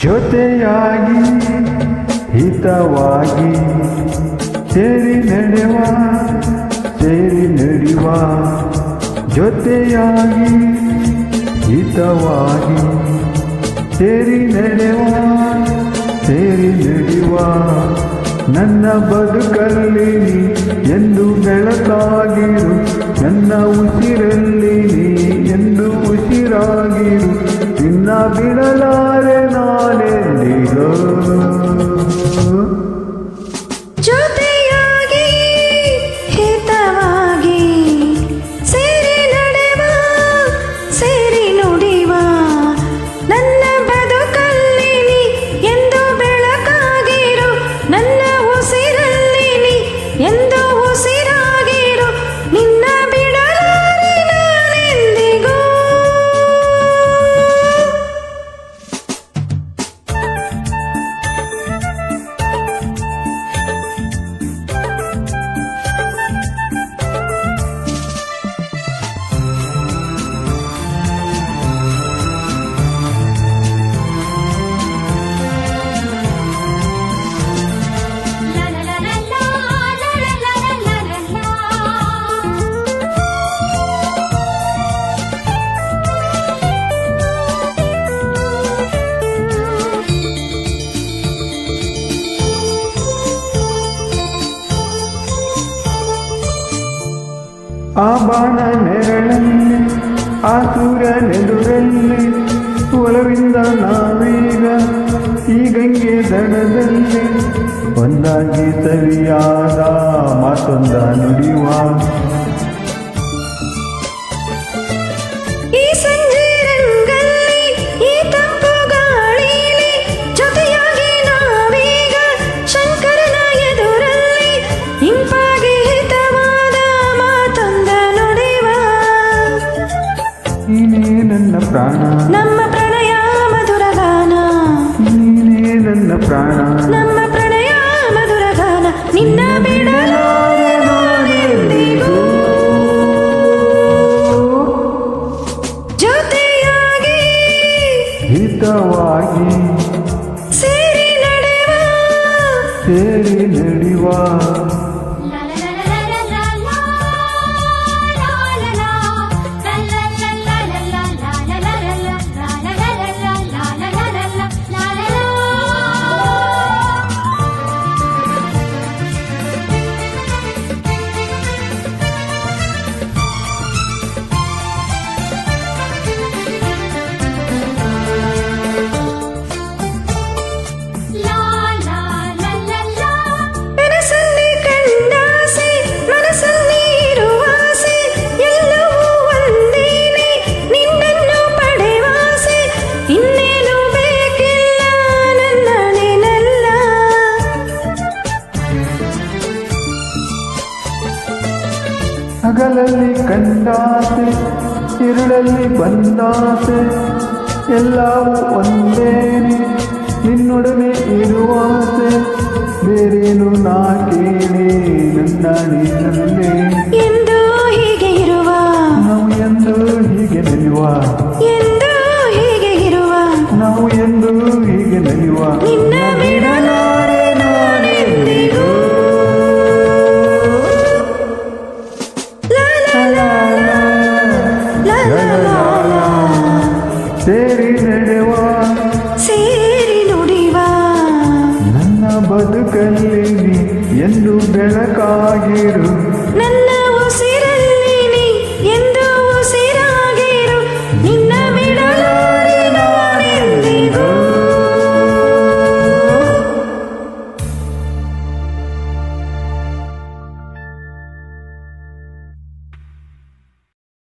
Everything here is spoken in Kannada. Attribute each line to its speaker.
Speaker 1: ಜೊತೆಯಾಗಿ ಹಿತವಾಗಿ ಸೇರಿ ನಡೆವ ಜೊತೆಯಾಗಿ ಹಿತವಾಗಿ ಸೇರಿ ನಡೆವ ನನ್ನ ಬದುಕಲ್ಲಿ ಎಂದು ಬೆಳಕಾಗಿರು, ನನ್ನ ಉಸಿರಲ್ಲಿ ನೀ ಎಂದು ಉಸಿರಾಗಿರು, ನಿನ್ನ ಬಿಡಲಾರೆ ನಾನೆಂದಿಗೋ.
Speaker 2: ಜೊತೆಯಾಗಿ ಹಿತವಾಗಿ ಸೇರಿ ನಡೆವ ಸೇರಿ ನುಡಿವ ನನ್ನ ಬದುಕಲ್ಲಿ ನೀ ಎಂದು ಬೆಳಕಾಗಿರು, ನನ್ನ ಉಸಿರಲ್ಲಿ ನೀ ಎಂದು ಉಸಿರಾಗಿರು, ನಿನ್ನ ಬಿಡಲಾರೆ ನಾನೆಂದಿಗೂ.
Speaker 1: ಆ ಬಾಣ ನೆರಳಲ್ಲಿ ಆ ಸೂರ್ಯನೆದುರಲ್ಲಿ ಒಲವಿಂದ ನಾವೀಗ ಈ ಗಂಗೆ ದಡದಲ್ಲಿ ಒಂದಾಗಿ ಸರಿಯಾದ ಮಾತೊಂದ ನುಡಿಯುವ.
Speaker 2: ಈ ಸಂಜೆ ರಂಗಲ್ಲಿ ಈ ತಂಪು ಗಾಳಿಲಿ ಜೊತೆಯಾಗಿ ನಾವೀಗ ಶಂಕರನ ಎದುರಲ್ಲಿ ಇಂಪಾಗಿ ಹಿತವಾದ ಮಾತೊಂದ ನುಡಿವ.
Speaker 1: ನೀನೇ ನನ್ನ ಪ್ರಾಣ,
Speaker 2: ನಮ್ಮ ಪ್ರಣಯ ಮಧುರ ಗಾನ,
Speaker 1: ನೀನೇ ನನ್ನ ಪ್ರಾಣ,
Speaker 2: ನಮ್ಮ ಪ್ರಣಯ ಮಧುರ ಗಾನ, ನಿನ್ನ ಬಿಡಲಾರೆ ನಾನೆಂದಿಗೂ. ಜೊತೆಯಾಗಿ
Speaker 1: ಹಿತವಾಗಿ
Speaker 2: ಸೇರಿ
Speaker 1: ನಡೆವ ಹಗಲಲ್ಲಿ ಕಂಡಾಸೆ ഇരുಳಲ್ಲಿ ಬಂದಾಸೆ ಎಲ್ಲವೂ ಒಂದೇನೆ ನಿನ್ನೊಡನೆ ಇರುವಾಸೆ ಬೇರೇನು ನಾ ಕೇಳಿ ನನ್ನ ನೀನಲ್ಲೇ
Speaker 2: ಎಂದು ಹೀಗೆ ಇರುವ
Speaker 1: ನಾವು ಎಂದು ಹೀಗೆ ನಲಿಯುವ
Speaker 2: ಎಂದು ಹೀಗೆ ಇರುವ
Speaker 1: ನಾವು ಎಂದು ಹೀಗೆ ನಲಿಯುವ
Speaker 2: ನಿನ್ನ